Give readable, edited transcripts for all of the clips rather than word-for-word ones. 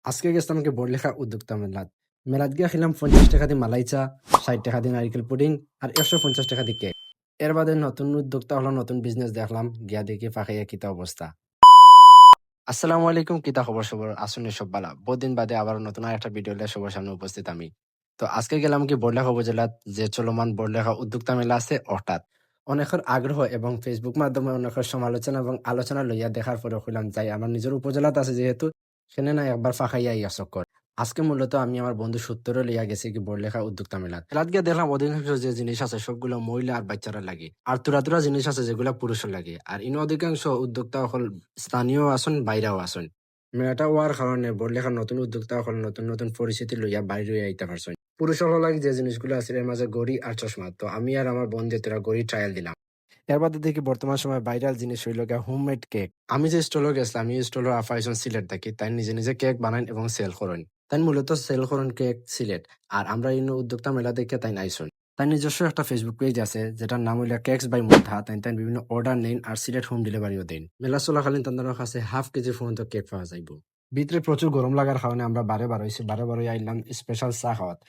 আজকে গেছিলাম কি বড়লেখা উদ্যোক্তা মেলাত। মেলাত গিয়া খেলাম 50 টাকা দিয়ে মালাই চা, 60 টাকা দিয়ে নারিকেল পুডিং আর 150 টাকা দিয়ে কেক। এর বাদে নতুন উদ্যোক্তা হলো, নতুন বিজনেস দেখলাম, গিয়া দেখি ফাঁকাইয়া কিতা অবস্থা। আসসালামু আলাইকুম, কিতা খবর সবর আসুন সব বালা। বহুদিন বাদে আবার নতুন আর একটা ভিডিও নিয়ে সবার সামনে উপস্থিত আমি। তো আজকে গেলাম কি বড়লেখা উপজেলাত যে চলমান বড়লেখা উদ্যোক্তা মেলা আছে অর্থাৎ অনেকের আগ্রহ এবং ফেসবুক মাধ্যমে অনেকের সমালোচনা এবং আলোচনা লইয়া দেখার পরে হইলাম যাই আমার নিজের উপজেলাত আছে যেহেতু সেনে না একবার ফাঁকাইয়া ইয়া চক্কর। আজকে মূলত আমি আমার বন্ধু সূত্রে লইয়া গেছি কি বড়লেখা উদ্যোক্তা মেলাত। মেলাত গিয়ে দেখলাম অধিকাংশ যে জিনিস আছে সবগুলো মহিলা আর বাচ্চারা লাগে, আর তুরা তুরা জিনিস আছে যেগুলা পুরুষের লাগে। আর ইন অধিকাংশ উদ্যোক্তা হল স্থানীয় আসন বাইরেও আসন। মেলাটা হওয়ার কারণে বড়লেখার নতুন উদ্যোক্তা হল নতুন নতুন পরিস্থিতি লইয়া বাইরে আইতে পারছেন। পুরুষ হল লাগে যে জিনিসগুলো আছে এর মাঝে গড়ি আর চশমা। তো আমি আর আমার বন্ধু তোরা গড়ি ট্রায়াল দিলাম। এর বাদে দেখি বর্তমান সময় ভাইরাল জিনিস হইল গিয়া হোমমেড কেক। আমি যে স্টলে গেছিলাম এই স্টলের আফা একজন সিলেট থাকি, তাই নিজে নিজে কেক বানান এবং সেল করেন। তাই মূলত সেল করেন কেক সিলেট। আর আমরা এই উদ্যোক্তা মেলা দেখে তাই আইসন। তাই নিজস্ব একটা ফেসবুক পেজ আছে যেটার নাম হইল কেকস বাই মুথা। তাই তাই বিভিন্ন অর্ডার নেন আর সিলেট হোম ডেলিভারিও দেন। মেলা চলাকালীন তাদের কাছে হাফ কেজি পর্যন্ত কেক পাওয়া যাইব। ভিতরে প্রচুর গরম লাগার কারণে আমরা বারে বার হয়েছি, বারে বারে আইলাম স্পেশাল চা খাওয়াত।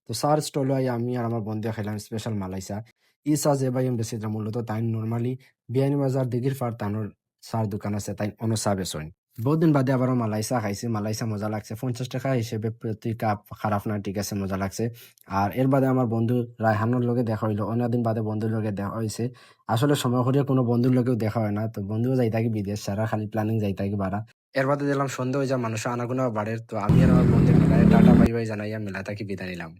তো চার স্টলে আই আমি আর আমার বন্ধু খাইলাম স্পেশাল মালাই চা। ই চা যে ভাই বেশি মূলত তাই নর্মালি বিয়ানীবাজার দিঘির পার তানোর চার দোকান আছে তাই অন্য চা বেচেন। বহুদিন বাদে আবারও মালাই চা খাইছি, মালাই চা মজা লাগছে। 50 টাকা হিসেবে প্রতি কাপ, খারাপ না, ঠিক আছে, মজা লাগছে। আর এর বাদে আমার বন্ধু রায়হানুর লগে দেখা হইলো, অন্যদিন বাদে বন্ধুর লগে দেখা হয়েছে। আসলে সময় করিয়া কোনো বন্ধুর লগেও দেখা হয় না, তো বন্ধুও যাই থাকি বিদেশ, সারা খালি প্ল্যানিং যাই থাকি বাড়া। এর বাদে দিলাম সন্ধ্যা হয়ে যা মানুষ আনাগোনা বাড়ের, তো আমি আর আমার বন্ধুর মেলায় টাটা বাই বাই জানাইয়া মেলা থাকি বিদায় নিলাম।